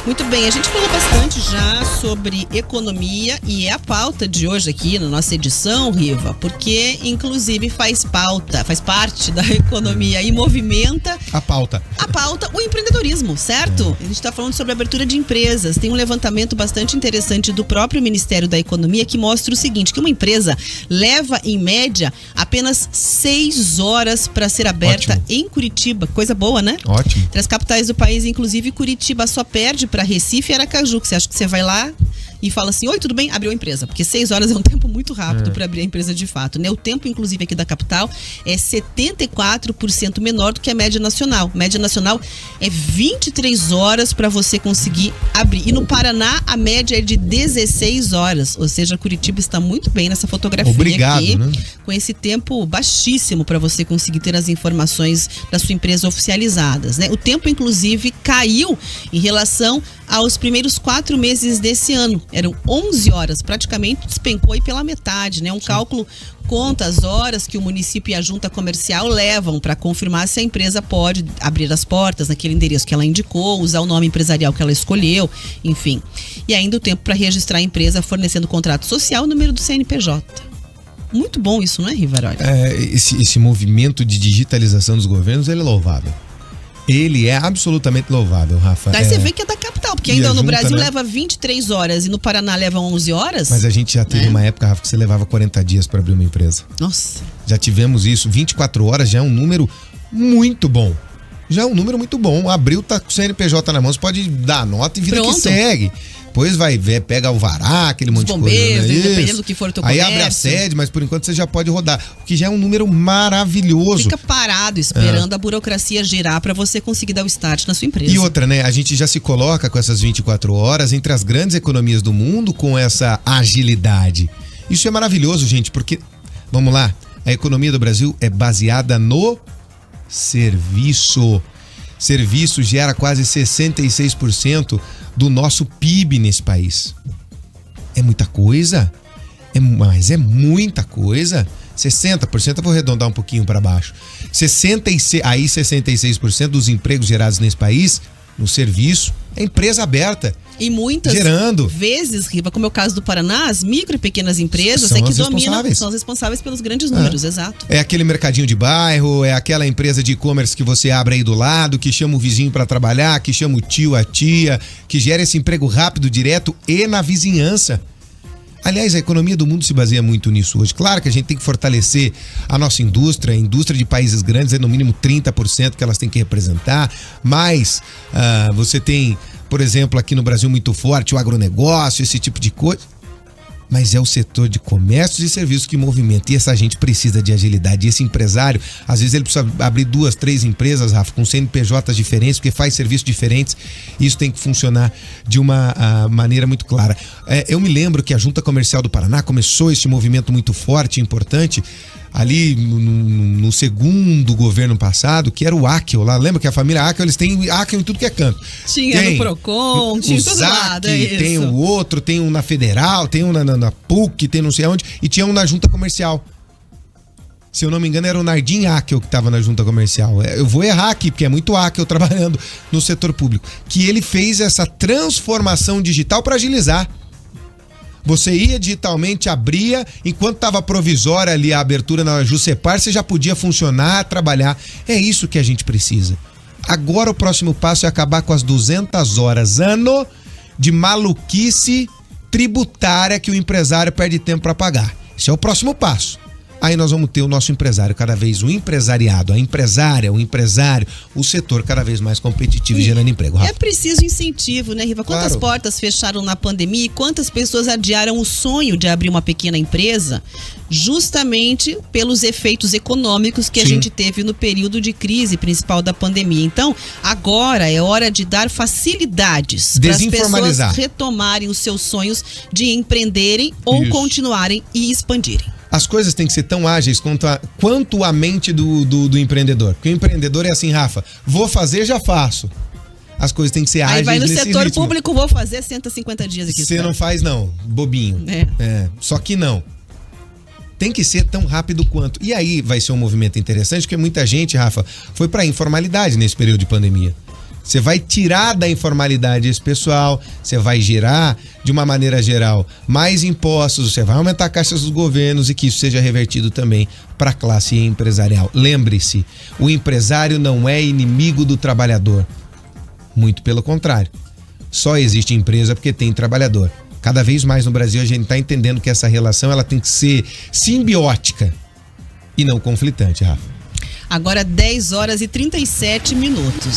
Muito bem, a gente falou bastante já sobre economia e é a pauta de hoje aqui na nossa edição, Riva, porque inclusive faz parte da economia e movimenta a pauta, o empreendedorismo, certo? A gente está falando sobre a abertura de empresas. Tem um levantamento bastante interessante do próprio Ministério da Economia que mostra o seguinte, que uma empresa leva em média apenas 6 horas para ser aberta. Ótimo. Em Curitiba. Coisa boa, né? Ótimo. Entre as capitais do país, inclusive Curitiba só perde para Recife e Aracaju, que você acha que você vai lá e fala assim, oi, tudo bem? Abriu a empresa. Porque 6 horas é um tempo muito rápido para abrir a empresa de fato, né? O tempo, inclusive, aqui da capital é 74% menor do que a média nacional. A média nacional é 23 horas para você conseguir abrir. E no Paraná, a média é de 16 horas. Ou seja, Curitiba está muito bem nessa fotografia. Obrigado, aqui, né? Com esse tempo baixíssimo para você conseguir ter as informações da sua empresa oficializadas, né? O tempo, inclusive, caiu em relação aos primeiros 4 meses desse ano. Eram 11 horas, praticamente despencou aí pela metade, né? Um cálculo conta as horas que o município e a junta comercial levam para confirmar se a empresa pode abrir as portas naquele endereço que ela indicou, usar o nome empresarial que ela escolheu, enfim. E ainda o tempo para registrar a empresa fornecendo contrato social, o número do CNPJ. Muito bom isso, não é, Rivaroli? Esse movimento de digitalização dos governos, ele é louvável. Ele é absolutamente louvável, Rafa. Daí você vê que é da capital, porque ainda no Brasil leva 23 horas e no Paraná leva 11 horas. Mas a gente já teve uma época, Rafa, que você levava 40 dias para abrir uma empresa. Nossa. Já tivemos isso. 24 horas já é um número muito bom. Já é um número muito bom. Abriu, tá com o CNPJ na mão, você pode dar a nota e vida que segue. Depois vai ver, pega o vará, aquele monte de coisa. Dependendo do que for o teu comércio. Aí abre a sede, mas por enquanto você já pode rodar. O que já é um número maravilhoso. Fica parado esperando a burocracia girar para você conseguir dar o start na sua empresa. E outra, né? A gente já se coloca com essas 24 horas entre as grandes economias do mundo com essa agilidade. Isso é maravilhoso, gente, porque, vamos lá, a economia do Brasil é baseada no serviço. Serviço gera quase 66% do nosso PIB nesse país. É muita coisa? Mas é muita coisa. 60%, eu vou arredondar um pouquinho para baixo. 66% dos empregos gerados nesse país, no serviço, é empresa aberta. E muitas vezes, Riva, como é o caso do Paraná, as micro e pequenas empresas são as responsáveis pelos grandes números, exato. É aquele mercadinho de bairro, é aquela empresa de e-commerce que você abre aí do lado, que chama o vizinho para trabalhar, que chama o tio, a tia, que gera esse emprego rápido, direto e na vizinhança. Aliás, a economia do mundo se baseia muito nisso hoje. Claro que a gente tem que fortalecer a nossa indústria. A indústria de países grandes é no mínimo 30% que elas têm que representar. Mas você tem, por exemplo, aqui no Brasil muito forte o agronegócio, esse tipo de coisa. Mas é o setor de comércios e serviços que movimenta. E essa gente precisa de agilidade. E esse empresário, às vezes ele precisa abrir 2, 3 empresas, Rafa, com CNPJs diferentes, porque faz serviços diferentes. Isso tem que funcionar de uma maneira muito clara. Eu me lembro que a Junta Comercial do Paraná começou esse movimento muito forte e importante ali no segundo governo passado, que era o Áquil lá. Lembra que a família Áquil, eles têm Áquil em tudo que é canto. Tinha no Procon, tinha em todo lado. Tem o outro, tem um na Federal, tem um na PUC, tem não sei onde, e tinha um na Junta Comercial. Se eu não me engano, era o Nardim Áquil que estava na Junta Comercial. Eu vou errar aqui, porque é muito Áquil trabalhando no setor público. Que ele fez essa transformação digital para agilizar. Você ia digitalmente, abria, enquanto estava provisória ali a abertura na Juscepar, você já podia funcionar, trabalhar. É isso que a gente precisa. Agora o próximo passo é acabar com as 200 horas ano de maluquice tributária que o empresário perde tempo para pagar. Esse é o próximo passo. Aí nós vamos ter o nosso empresário cada vez, o empresariado, a empresária, o empresário, o setor cada vez mais competitivo e gerando emprego. Rafa. É preciso incentivo, né, Riva? Quantas portas fecharam na pandemia e quantas pessoas adiaram o sonho de abrir uma pequena empresa justamente pelos efeitos econômicos que a gente teve no período de crise principal da pandemia. Então, agora é hora de dar facilidades para as pessoas retomarem os seus sonhos de empreenderem ou continuarem e expandirem. As coisas têm que ser tão ágeis quanto a mente do empreendedor. Porque o empreendedor é assim, Rafa, vou fazer, já faço. As coisas têm que ser ágeis. Aí vai no setor público, vou fazer 150 dias aqui. Você não faz não, bobinho. Só que não. Tem que ser tão rápido quanto. E aí vai ser um movimento interessante, porque muita gente, Rafa, foi pra informalidade nesse período de pandemia. Você vai tirar da informalidade esse pessoal, você vai gerar, de uma maneira geral, mais impostos, você vai aumentar caixas dos governos e que isso seja revertido também para a classe empresarial. Lembre-se, o empresário não é inimigo do trabalhador. Muito pelo contrário. Só existe empresa porque tem trabalhador. Cada vez mais no Brasil a gente está entendendo que essa relação ela tem que ser simbiótica e não conflitante, Rafa. Agora 10 horas e 37 minutos.